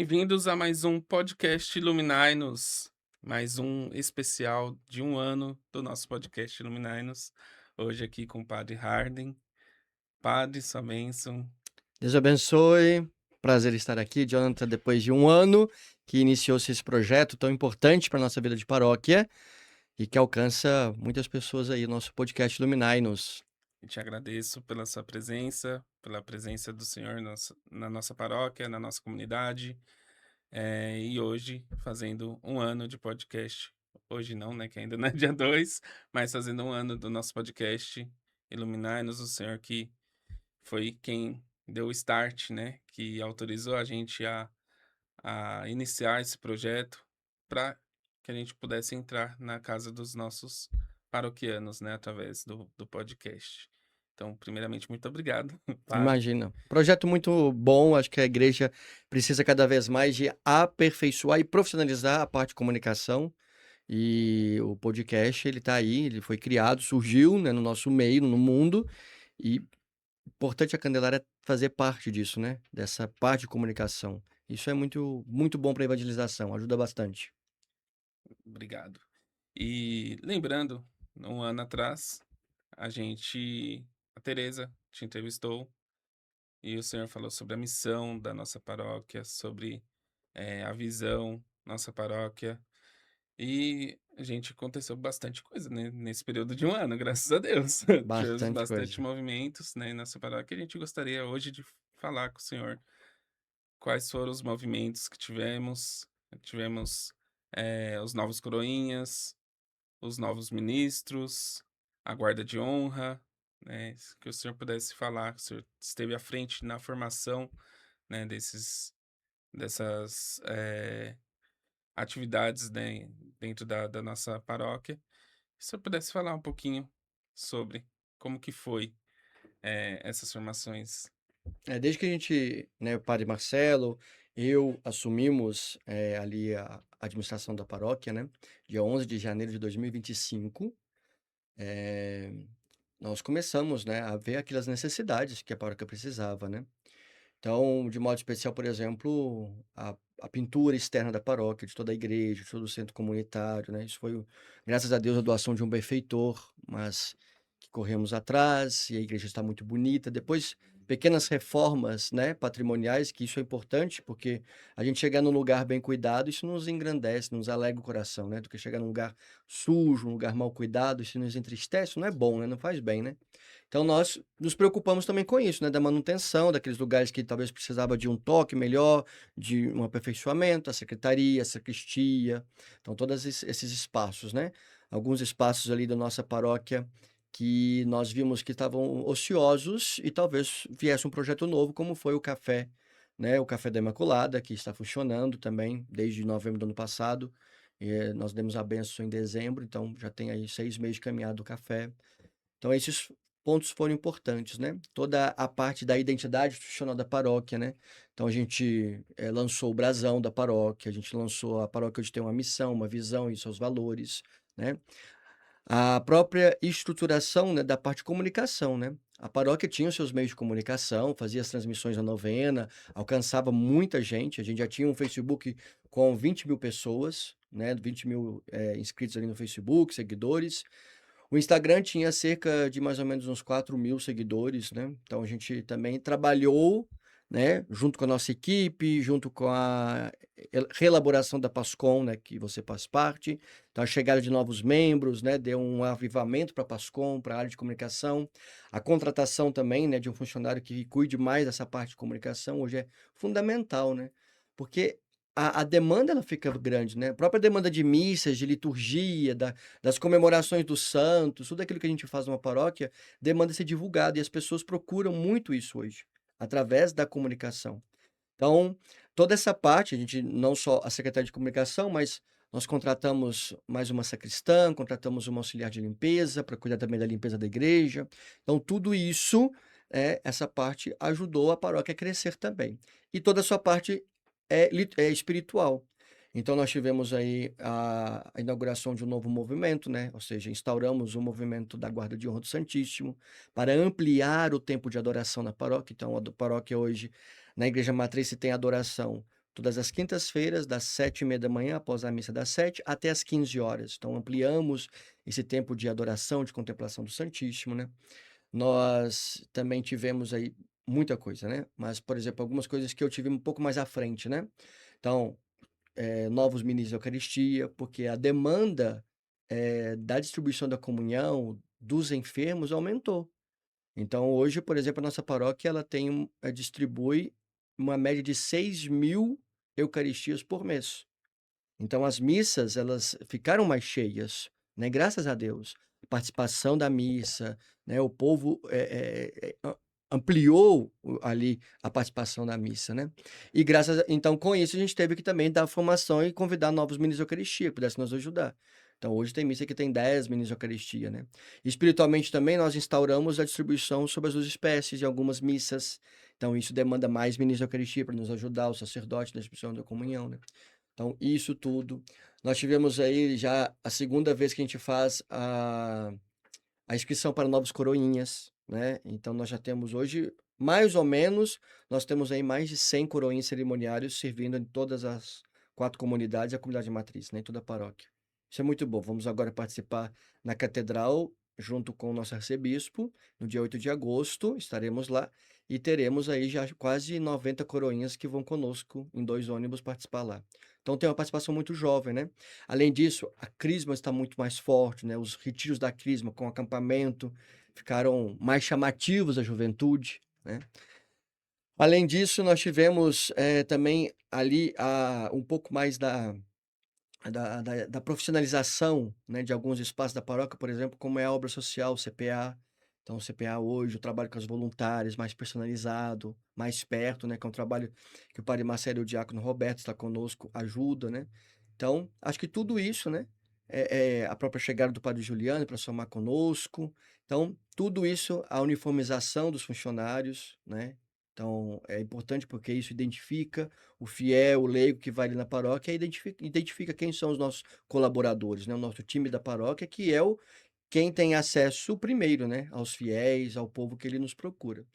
Bem-vindos a mais um podcast Iluminai-nos, mais um especial de um ano do nosso podcast Iluminai-nos. Hoje aqui com o Padre Harding. Padre, sua bênção. Deus abençoe. Prazer estar aqui, Jonathan, depois de um ano que iniciou-se esse projeto tão importante para a nossa vida de paróquia e que alcança muitas pessoas aí, nosso podcast Iluminai-nos. E te agradeço pela sua presença, pela presença do Senhor na nossa paróquia, na nossa comunidade. E hoje, fazendo um ano de podcast. Hoje não, né? Que ainda não é dia 2, mas fazendo um ano do nosso podcast. Iluminai-nos, o Senhor que foi quem deu o start, né? Que autorizou a gente a iniciar esse projeto para que a gente pudesse entrar na casa dos nossos paroquianos, né? Através do podcast. Então, primeiramente, muito obrigado, padre. Imagina. Projeto muito bom, acho que a igreja precisa cada vez mais de aperfeiçoar e profissionalizar a parte de comunicação. E o podcast, ele está aí, ele foi criado, surgiu, né, no nosso meio, no mundo, e importante a Candelária fazer parte disso, né, dessa parte de comunicação. Isso é muito muito bom para evangelização, ajuda bastante. Obrigado. E lembrando, um ano atrás, a Teresa te entrevistou e o senhor falou sobre a missão da nossa paróquia, sobre a visão nossa paróquia. E a gente aconteceu bastante coisa, né, nesse período de um ano, graças a Deus. Tivemos Bastante bastante coisa. movimentos, né, em nossa paróquia. A gente gostaria hoje de falar com o senhor quais foram os movimentos que tivemos. Tivemos os novos coroinhas, os novos ministros, a guarda de honra, né, que o senhor pudesse falar, que o senhor esteve à frente na formação, né, dessas atividades, né, dentro da nossa paróquia. Se eu pudesse falar um pouquinho sobre como que foi essas formações. Desde que a gente, né, o padre Marcelo, eu assumimos, ali a administração da paróquia, né, dia 11 de janeiro de 2025, eh, nós começamos, né, a ver aquelas necessidades que a paróquia precisava, né. Então, de modo especial, por exemplo, a pintura externa da paróquia, de toda a igreja, de todo o centro comunitário, né, isso foi graças a Deus, a doação de um benfeitor, mas que corremos atrás, e a igreja está muito bonita. Depois, pequenas reformas, né, patrimoniais, que isso é importante, porque a gente chegar num lugar bem cuidado, isso nos engrandece, nos alegra o coração, né, do que chegar num lugar sujo, um lugar mal cuidado, isso nos entristece, não é bom, né, não faz bem, né. Então nós nos preocupamos também com isso, né, da manutenção daqueles lugares que talvez precisava de um toque melhor, de um aperfeiçoamento, a secretaria, a sacristia, então todos esses espaços, né. Alguns espaços ali da nossa paróquia que nós vimos que estavam ociosos e talvez viesse um projeto novo, como foi o café, né, o Café da Imaculada, que está funcionando também desde novembro do ano passado, nós demos a benção em dezembro, então já tem aí 6 meses de caminhada do café. Então esses pontos foram importantes, né. Toda a parte da identidade institucional da paróquia, né. Então a gente, lançou o brasão da paróquia, a gente lançou a paróquia hoje tem uma missão, uma visão e seus valores, né. A própria estruturação, né, da parte de comunicação, né. A paróquia tinha os seus meios de comunicação, fazia as transmissões da novena, alcançava muita gente, a gente já tinha um Facebook com 20.000 pessoas, né, 20.000, inscritos ali no Facebook, seguidores. O Instagram tinha cerca de mais ou menos uns 4.000 seguidores, né, então a gente também trabalhou, né, junto com a nossa equipe, junto com a reelaboração da Pascom, né, que você faz parte, então a chegada de novos membros, né, deu um avivamento para a Pascom, pra área de comunicação. A contratação também, né, de um funcionário que cuide mais dessa parte de comunicação, hoje é fundamental, né, porque a demanda ela fica grande, né, a própria demanda de missas, de liturgia, das comemorações dos santos, tudo aquilo que a gente faz numa paróquia, demanda ser divulgado e as pessoas procuram muito isso hoje, através da comunicação. Então, toda essa parte, a gente não só a secretária de comunicação, mas nós contratamos mais uma sacristã, contratamos uma auxiliar de limpeza para cuidar também da limpeza da igreja. Então, tudo isso, essa parte ajudou a paróquia a crescer também. E toda a sua parte é espiritual. Então, nós tivemos aí a inauguração de um novo movimento, né? Ou seja, instauramos o movimento da Guarda de Honra do Santíssimo para ampliar o tempo de adoração na paróquia. Então, a paróquia hoje na igreja matriz se tem adoração todas as quintas-feiras, das 7h30 após a missa das 7 até às 15 horas. Então ampliamos esse tempo de adoração, de contemplação do Santíssimo, né. Nós também tivemos aí muita coisa, né, mas, por exemplo, algumas coisas que eu tive um pouco mais à frente, né. Então, novos ministros de Eucaristia, porque a demanda, da distribuição da comunhão dos enfermos aumentou. Então hoje, por exemplo, a nossa paróquia ela tem distribui uma média de 6.000 eucaristias por mês. Então as missas, elas ficaram mais cheias, né, graças a Deus. Participação da missa, né, o povo, ampliou ali a participação na missa, né. E graças a então com isso a gente teve que também dar formação e convidar novos ministros de Eucaristia que pudessem nos ajudar. Então hoje tem missa que tem 10 ministros de Eucaristia, né. Espiritualmente também nós instauramos a distribuição sobre as 2 espécies em algumas missas, então isso demanda mais ministros de Eucaristia para nos ajudar, o sacerdote na distribuição da comunhão, né. Então, isso tudo. Nós tivemos aí já a segunda vez que a gente faz a inscrição para novos coroinhas, né. Então nós já temos hoje, mais ou menos, nós temos aí mais de 100 coroinhas cerimoniários servindo em todas as 4 comunidades e a comunidade matriz, né, em toda a paróquia. Isso é muito bom. Vamos agora participar na catedral, junto com o nosso arcebispo, no dia 8 de agosto, estaremos lá, e teremos aí já quase 90 coroinhas que vão conosco em 2 ônibus participar lá. Então tem uma participação muito jovem, né. Além disso, a Crisma está muito mais forte, né, os retiros da Crisma com acampamento ficaram mais chamativos à juventude, né. Além disso, nós tivemos, também ali um pouco mais da profissionalização, né, de alguns espaços da paróquia, por exemplo, como é a obra social, o CPA. Então o CPA hoje, o trabalho com as voluntárias, mais personalizado, mais perto, né, que é um trabalho que o padre Marcelo e o diácono Roberto está conosco, ajuda, né. Então, acho que tudo isso, né, a própria chegada do padre Juliano para somar conosco, então tudo isso, a uniformização dos funcionários, né, então é importante porque isso identifica o fiel, o leigo que vai ali na paróquia, identifica quem são os nossos colaboradores, né, o nosso time da paróquia, que é o quem tem acesso primeiro, né, aos fiéis, ao povo que ele nos procura.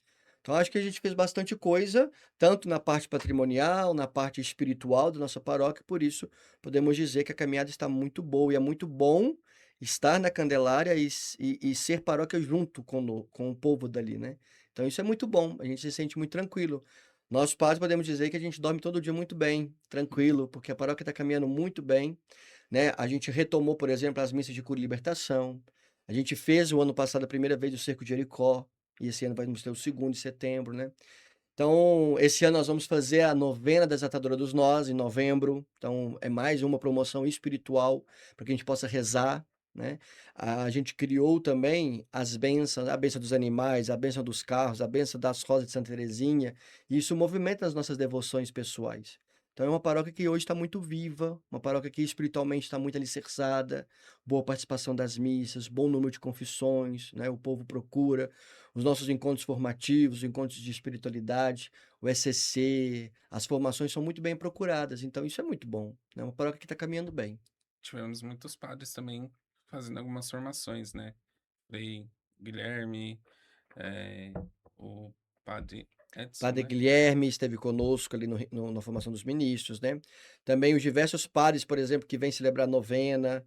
Então acho que a gente fez bastante coisa, tanto na parte patrimonial, na parte espiritual da nossa paróquia, por isso podemos dizer que a caminhada está muito boa e é muito bom estar na Candelária e ser paróquia junto com o povo dali, né. Então isso é muito bom, a gente se sente muito tranquilo. Nós padres podemos dizer que a gente dorme todo dia muito bem, tranquilo, porque a paróquia está caminhando muito bem, né. A gente retomou, por exemplo, as missas de cura e libertação, a gente fez o ano passado a primeira vez o Cerco de Jericó, e esse ano vamos ter o segundo em setembro, né. Então, esse ano nós vamos fazer a novena da Desatadora dos Nós, em novembro, então é mais uma promoção espiritual para que a gente possa rezar, né. A gente criou também as bênçãos, a bênção dos animais, a bênção dos carros, a bênção das rosas de Santa Teresinha, e isso movimenta as nossas devoções pessoais. Então é uma paróquia que hoje está muito viva, uma paróquia que espiritualmente está muito alicerçada, boa participação das missas, bom número de confissões, né, o povo procura, os nossos encontros formativos, encontros de espiritualidade, o ECC, as formações são muito bem procuradas, então isso é muito bom, né, uma paróquia que está caminhando bem. Tivemos muitos padres também fazendo algumas formações, né? Frei Guilherme, eh, o padre Edson, Padre né? Guilherme esteve conosco ali na formação dos ministros, né. Também os diversos padres, por exemplo, que vêm celebrar novena.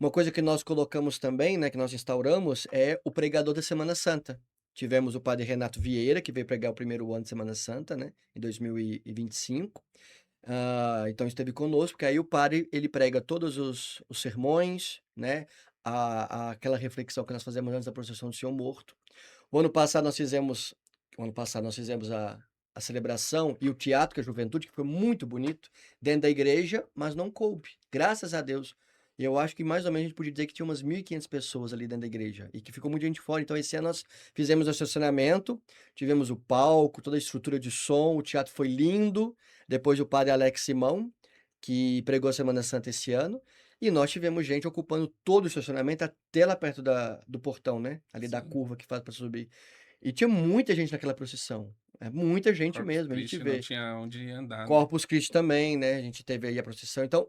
Uma coisa que nós colocamos também, né, que nós instauramos, é o pregador da Semana Santa. Tivemos o padre Renato Vieira, que veio pregar o primeiro ano de Semana Santa, né, em 2025. Então esteve conosco, porque aí o padre, ele prega todos os sermões, né, aquela reflexão que nós fazemos antes da procissão do Senhor Morto. O ano passado nós fizemos a celebração e o teatro com a juventude, que foi muito bonito, dentro da igreja, mas não coube, graças a Deus. E eu acho que mais ou menos a gente podia dizer que tinha umas 1.500 pessoas ali dentro da igreja, e que ficou muita gente fora. Então esse ano nós fizemos o estacionamento, tivemos o palco, toda a estrutura de som, o teatro foi lindo, depois o padre Alex Simão, que pregou a Semana Santa esse ano, e nós tivemos gente ocupando todo o estacionamento até lá perto do portão, né, ali da Sim. curva que faz para subir. E tinha muita gente naquela procissão, muita gente Corpus mesmo, a gente Christi não vê. tinha onde andar, né? Corpus Christi também, né, a gente teve aí a procissão, então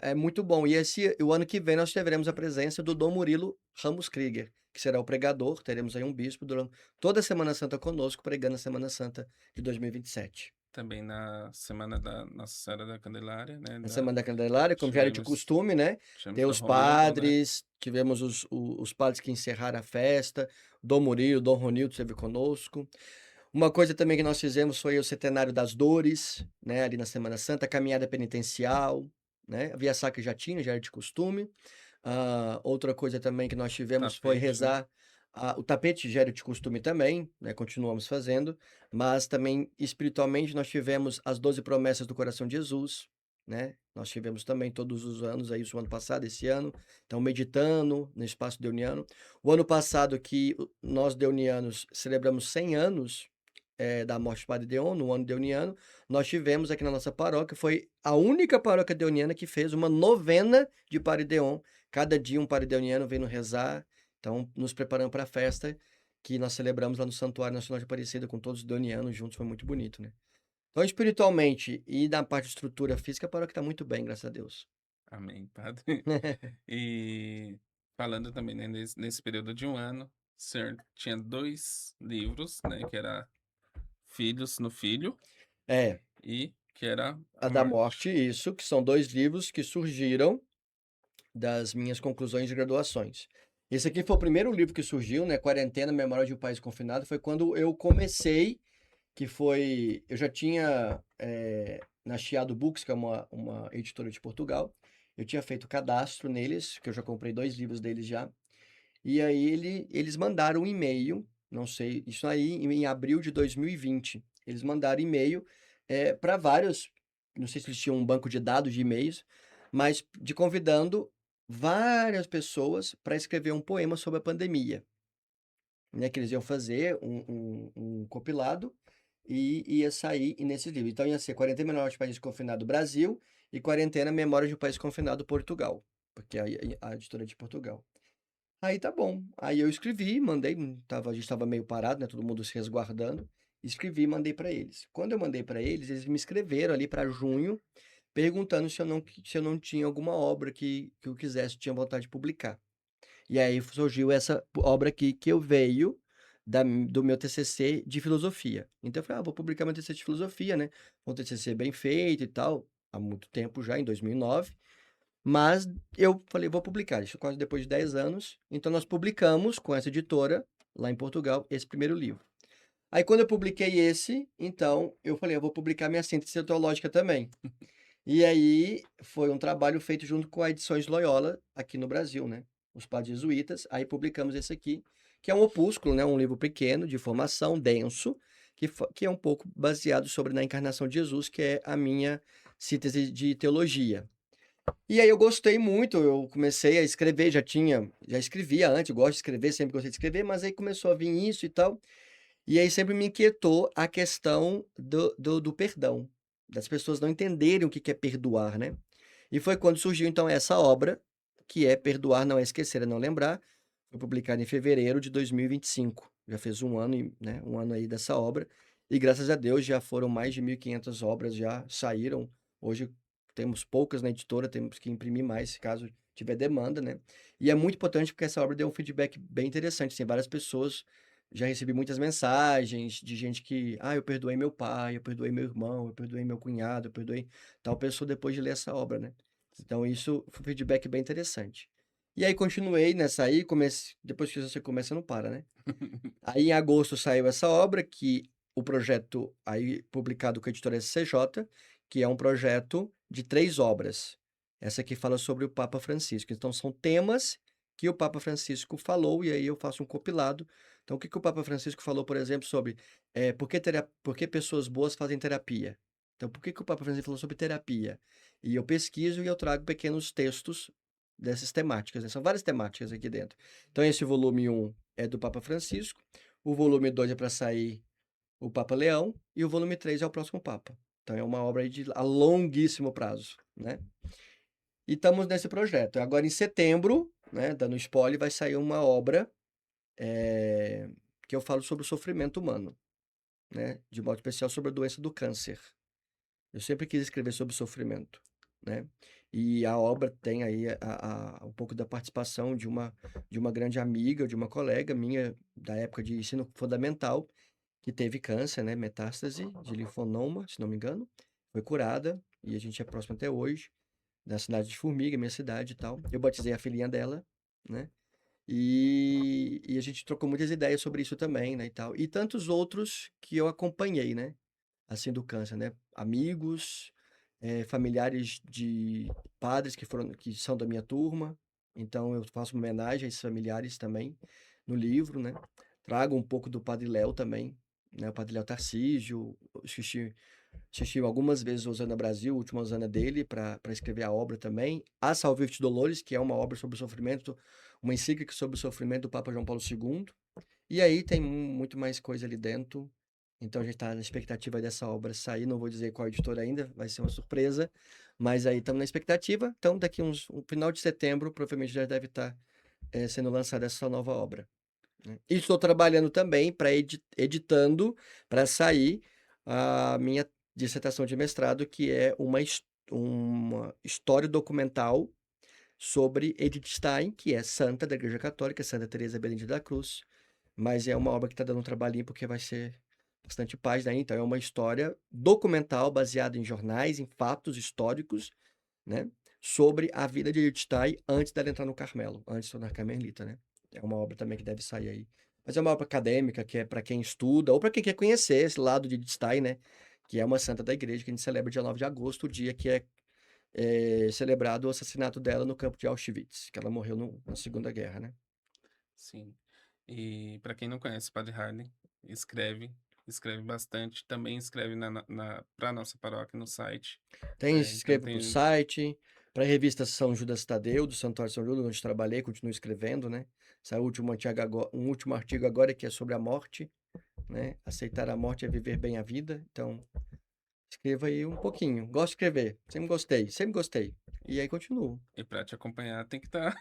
é muito bom. E o ano que vem nós teremos a presença do Dom Murilo Ramos Krieger, que será o pregador, teremos aí um bispo durante toda a Semana Santa conosco, pregando a Semana Santa de 2027. também na Semana da Nossa Senhora da Candelária, né, Na Semana da Candelária, como já era de tivemos costume, né, tivemos ter Dom os Romildo, né. padres, tivemos os padres que encerraram a festa, Dom Murilo, Dom Ronildo esteve conosco. Uma coisa também que nós fizemos foi o Setenário das Dores, né, ali na Semana Santa, a caminhada penitencial, né, a via sacra já tinha, já era de costume. Outra coisa também que nós tivemos foi Tapete, né. rezar o tapete já era de costume também, né, continuamos fazendo, mas também espiritualmente nós tivemos as 12 promessas do coração de Jesus, né, nós tivemos também todos os anos aí, isso o ano passado, esse ano, então meditando no espaço deuniano. O ano passado que nós deunianos celebramos 100 anos, da morte do Padre Deon, no ano deuniano, nós tivemos aqui na nossa paróquia, foi a única paróquia deuniana que fez uma novena de Padre Deon. Cada dia um Padre Deoniano vem nos rezar, então nos preparando para a festa que nós celebramos lá no Santuário Nacional de Aparecida com todos os deonianos juntos, foi muito bonito, né. Então espiritualmente e na parte de estrutura física, a paróquia está muito bem, graças a Deus. Amém, padre. E falando também, né, nesse período de um ano, o senhor tinha 2 livros, né, que era Filhos no Filho É, e que era A a da Morte. morte, isso, que são 2 livros que surgiram das minhas conclusões de graduações. Esse aqui foi o primeiro livro que surgiu, né, Quarentena, Memória de um País Confinado, foi quando eu comecei, que foi eu já tinha, na Chiado Books, que é uma editora de Portugal, eu tinha feito cadastro neles, que eu já comprei 2 livros deles já, e aí eles mandaram um e-mail, não sei, isso aí em abril de 2020, eles mandaram e-mail, para vários, não sei se eles tinham um banco de dados de e-mails, mas de convidando várias pessoas para escrever um poema sobre a pandemia, né, que eles iam fazer um compilado e ia sair nesse livro. Então ia ser Quarentena Memória de um País Confinado Brasil e Quarentena Memória de um País Confinado Portugal, porque a editora é de Portugal. Aí tá bom. Aí eu escrevi, mandei, a gente estava meio parado, né, todo mundo se resguardando. Escrevi e mandei para eles. Quando eu mandei para eles, eles me escreveram ali para junho, perguntando se eu não tinha alguma obra que eu quisesse, tinha vontade de publicar. E aí surgiu essa obra aqui que eu veio do meu TCC de filosofia. Então eu falei: "Ah, vou publicar meu TCC de filosofia, né". Um TCC bem feito e tal, há muito tempo já, em 2009. Mas eu falei: "Vou publicar", isso quase depois de 10 anos. Então nós publicamos com essa editora, lá em Portugal, esse primeiro livro. Aí quando eu publiquei esse, então eu falei: "Eu vou publicar minha síntese teológica também". E aí foi um trabalho feito junto com a Edições Loyola, aqui no Brasil, né, os padres jesuítas. Aí publicamos esse aqui, que é um opúsculo, né, um livro pequeno, de formação, denso, que é um pouco baseado sobre na encarnação de Jesus, que é a minha síntese de teologia. E aí eu gostei muito, eu comecei a escrever, já escrevia antes, eu gosto de escrever, sempre gostei de escrever, mas aí começou a vir isso e tal, e aí sempre me inquietou a questão do perdão, das pessoas não entenderem o que que é perdoar, né. E foi quando surgiu então essa obra, que é Perdoar Não É Esquecer, É Não Lembrar, foi publicada em fevereiro de 2025, já fez um ano né, um ano aí dessa obra, e graças a Deus já foram mais de 1.500 obras já saíram, hoje temos poucas na editora, temos que imprimir mais caso tiver demanda, né. E é muito importante porque essa obra deu um feedback bem interessante, assim, várias pessoas já recebi muitas mensagens de gente que: "Ah, eu perdoei meu pai, eu perdoei meu irmão, eu perdoei meu cunhado, eu perdoei tal pessoa depois de ler essa obra", né. Então isso foi um feedback bem interessante. E aí continuei nessa aí, depois que você começa não para, né. Aí em agosto saiu essa obra que o projeto aí publicado com a editora SCJ, que é um projeto de 3 obras. Essa aqui fala sobre o Papa Francisco, então são temas que o Papa Francisco falou, e aí eu faço um compilado. Então o que que o Papa Francisco falou, por exemplo, sobre, por que pessoas boas fazem terapia? Então por que que o Papa Francisco falou sobre terapia? E eu pesquiso e eu trago pequenos textos dessas temáticas, né, são várias temáticas aqui dentro. Então esse volume 1 é do Papa Francisco, o volume 2 é para sair o Papa Leão e o volume 3 é o próximo Papa. Então é uma obra aí de a longuíssimo prazo, né. E estamos nesse projeto. Agora em setembro, né, dando spoiler, vai sair uma obra, eh, que eu falo sobre o sofrimento humano, né, de modo especial sobre a doença do câncer. Eu sempre quis escrever sobre sofrimento, né. E a obra tem aí um pouco da participação de uma grande amiga, de uma colega minha da época de ensino fundamental, que teve câncer, né, metástase de linfonoma, se não me engano, foi curada e a gente é próximo até hoje, da cidade de Formiga, minha cidade e tal. Eu batizei a filhinha dela, né, e a gente trocou muitas ideias sobre isso também, né, e tal. E tantos outros que eu acompanhei, né, assim, do câncer, né, amigos, familiares de padres que são da minha turma, então eu faço uma homenagem a esses familiares também no livro, né. Trago um pouco do Padre Léo também, né, o Padre Léo Tarcísio, eu assisti algumas vezes o Osana Brasil, a última Osana dele, para escrever a obra também. A Salvifici Dolores, que é uma obra sobre o sofrimento, uma encíclica sobre o sofrimento do Papa João Paulo II. E aí tem muito mais coisa ali dentro. Então a gente está na expectativa dessa obra sair. Não vou dizer qual editora ainda, vai ser uma surpresa. Mas aí estamos na expectativa. Então, daqui um final de setembro, provavelmente já deve estar sendo lançada essa nova obra, né. E estou trabalhando também para editando para sair a minha dissertação de mestrado, que é uma história documental sobre Edith Stein, que é santa da Igreja Católica, Santa Teresa Benedita da Cruz, mas é uma obra que está dando um trabalhinho, porque vai ser bastante página aí, então é uma história documental baseada em jornais, em fatos históricos, né, sobre a vida de Edith Stein antes dela entrar no Carmelo, antes de se tornar carmelita, né. É uma obra também que deve sair aí. Mas é uma obra acadêmica que é para quem estuda ou para quem quer conhecer esse lado de Edith Stein, né, que é uma santa da igreja que a gente celebra dia 9 de agosto, o dia que é celebrado o assassinato dela no campo de Auschwitz, que ela morreu na Segunda Guerra, né. Sim. E para quem não conhece o Padre Harley, escreve, escreve bastante, também escreve para nossa paróquia no site. Então Escrevo para o tem, site, para a revista São Judas Tadeu, do Santuário São Judas, onde trabalhei, continuo escrevendo, né. Saiu um último artigo agora que é sobre a morte, né, aceitar a morte é viver bem a vida, então escrevo aí um pouquinho. Gosto de escrever, sempre gostei, sempre gostei. E aí continuo. e para te acompanhar tem que estar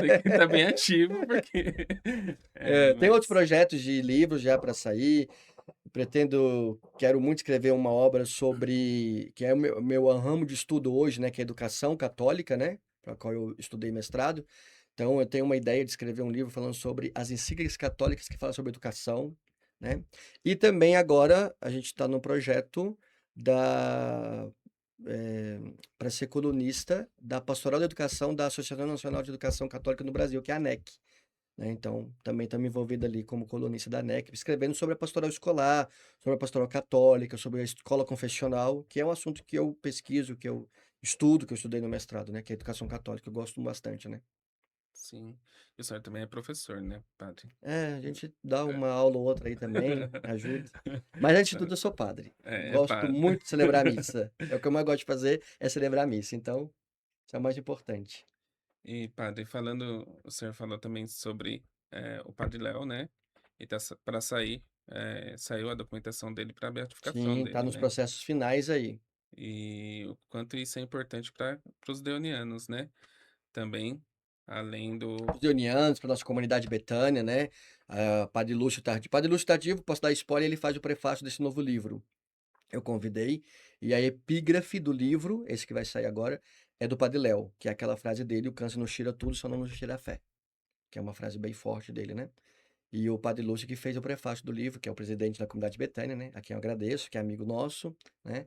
tem que estar bem ativo, porque Tem outros mas projetos de livros já para sair. Quero muito escrever uma obra sobre, que é o meu ramo de estudo hoje, né, que é educação católica, né, para qual eu estudei mestrado. Então eu tenho uma ideia de escrever um livro falando sobre as encíclicas católicas que falam sobre educação, né. E também agora a gente está no projeto da para ser colunista da Pastoral da Educação da Associação Nacional de Educação Católica no Brasil, que é a ANEC, né, então também estamos envolvidos ali como colunista da ANEC, escrevendo sobre a pastoral escolar, sobre a pastoral católica, sobre a escola confessional, que é um assunto que eu pesquiso, que eu estudo, que eu estudei no mestrado, né, que é a educação católica, eu gosto bastante, né. sim. E o senhor também é professor, né, padre? É, a Eu- gente dá é. uma aula ou outra aí também, ajuda. Mas antes de tudo eu sou padre, É gosto padre. muito de celebrar a missa, é o que eu mais gosto de fazer, é celebrar a missa, então, isso é o mais importante. E padre, falando, o senhor falou também sobre o Padre Léo, né? E tá para sair, saiu a documentação dele para a beatificação Sim, tá dele, nos né? processos finais aí. E o quanto isso é importante para os deonianos, né? Também, além do. Os Deonianos, para nossa comunidade Betânia, né, Padre Lúcio Tardívo, posso dar spoiler, ele faz o prefácio desse novo livro. Eu convidei, e a epígrafe do livro, esse que vai sair agora, é do Padre Léo, que é aquela frase dele: "O câncer nos tira tudo, só não nos tira a fé", que é uma frase bem forte dele, né. E o Padre Lúcio que fez o prefácio do livro, que é o presidente da comunidade Betânia, né, a quem eu agradeço, que é amigo nosso, né.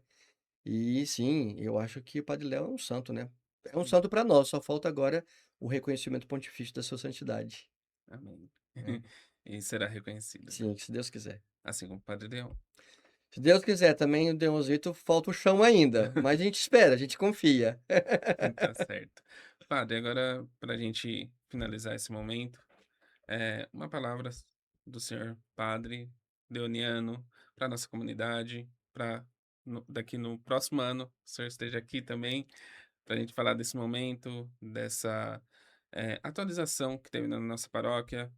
E sim, eu acho que o Padre Léo é um santo, né. É um Sim, santo para nós, só falta agora o reconhecimento pontifício da sua santidade, amém. né. E será reconhecido, Sim, se Deus quiser. assim como o Padre Leão. Se Deus quiser também o Deusito falta o chão ainda, mas a gente espera, a gente confia. Tá certo. Padre, agora para a gente finalizar esse momento, uma palavra do senhor Padre Leoniano para nossa comunidade, para daqui no próximo ano o senhor esteja aqui também, para a gente falar desse momento, dessa atualização que teve na nossa paróquia,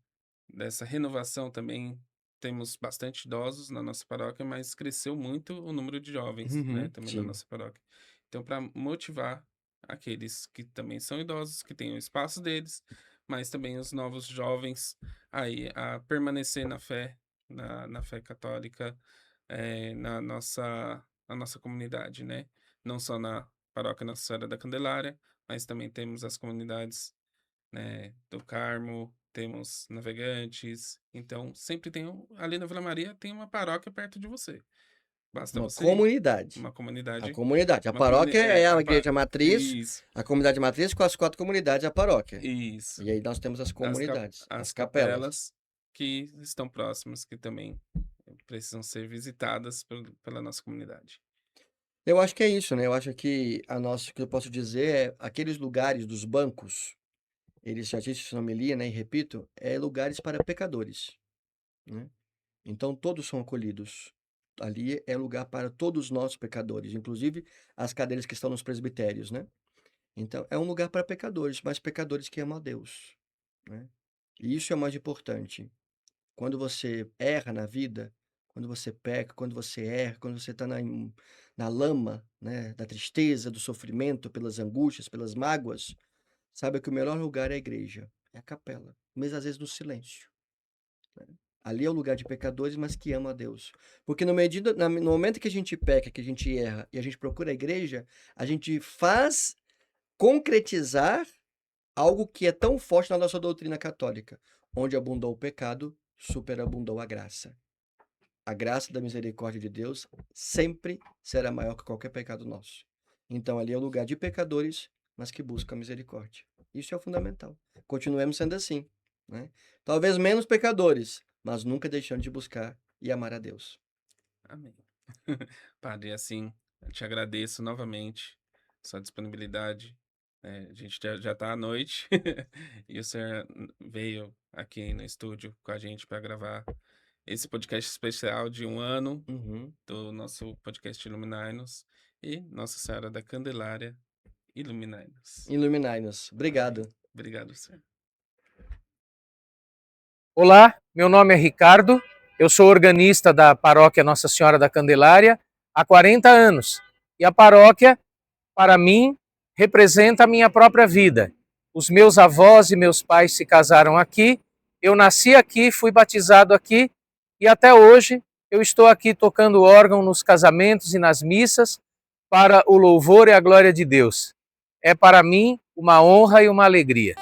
dessa renovação também. Temos bastante idosos na nossa paróquia, mas cresceu muito o número de jovens, né, Uhum, também na sim. nossa paróquia. Então, para motivar aqueles que também são idosos, que têm o espaço deles, mas também os novos jovens aí a permanecer na fé, na fé católica, na nossa comunidade, né? Não só na paróquia Nossa Senhora da Candelária, mas também temos as comunidades, né, do Carmo, temos Navegantes. Então, sempre tem ali na Vila Maria tem uma paróquia perto de você. Basta Uma você ir. comunidade. Uma A comunidade. comunidade. A Uma comuni paróquia é a a igreja matriz, Isso, a comunidade matriz com as 4 comunidades, a paróquia. isso. E aí nós temos as comunidades, As as capelas. capelas que estão próximas, que também precisam ser visitadas pela nossa comunidade. Eu acho que é isso, né? Eu acho que o que eu posso dizer é aqueles lugares dos bancos, eles já disse isso na homilia, né? E repito, é lugares para pecadores, né? Então todos são acolhidos. Ali é lugar para todos nós pecadores, inclusive as cadeiras que estão nos presbitérios, né? Então é um lugar para pecadores, mas pecadores que amam a Deus, né? E isso é o mais importante. Quando você erra na vida, quando você peca, quando você erra, quando você está na lama, né, da tristeza, do sofrimento, pelas angústias, pelas mágoas, saiba que o melhor lugar é a igreja, é a capela, mesmo às vezes no silêncio, né? Ali é o lugar de pecadores, mas que amam a Deus. Porque no momento que a gente peca, que a gente erra e a gente procura a igreja, a gente faz concretizar algo que é tão forte na nossa doutrina católica. Onde abundou o pecado, superabundou a graça. A graça da misericórdia de Deus sempre será maior que qualquer pecado nosso. Então ali é o lugar de pecadores, mas que buscam a misericórdia. Isso é o fundamental. Continuemos sendo assim, né? Talvez menos pecadores, mas nunca deixando de buscar e amar a Deus. Amém. Padre, assim, eu te agradeço novamente sua disponibilidade. A gente já está à noite e o senhor veio aqui no estúdio com a gente para gravar esse podcast especial de 1 ano Uhum. do nosso podcast Iluminai-nos e Nossa Senhora da Candelária Iluminai-nos. Iluminai-nos. Obrigado. Amém. Obrigado, senhor. Olá, meu nome é Ricardo, eu sou organista da paróquia Nossa Senhora da Candelária há 40 anos. E a paróquia, para mim, representa a minha própria vida. Os meus avós e meus pais se casaram aqui, eu nasci aqui, fui batizado aqui e até hoje eu estou aqui tocando órgão nos casamentos e nas missas para o louvor e a glória de Deus. É para mim uma honra e uma alegria.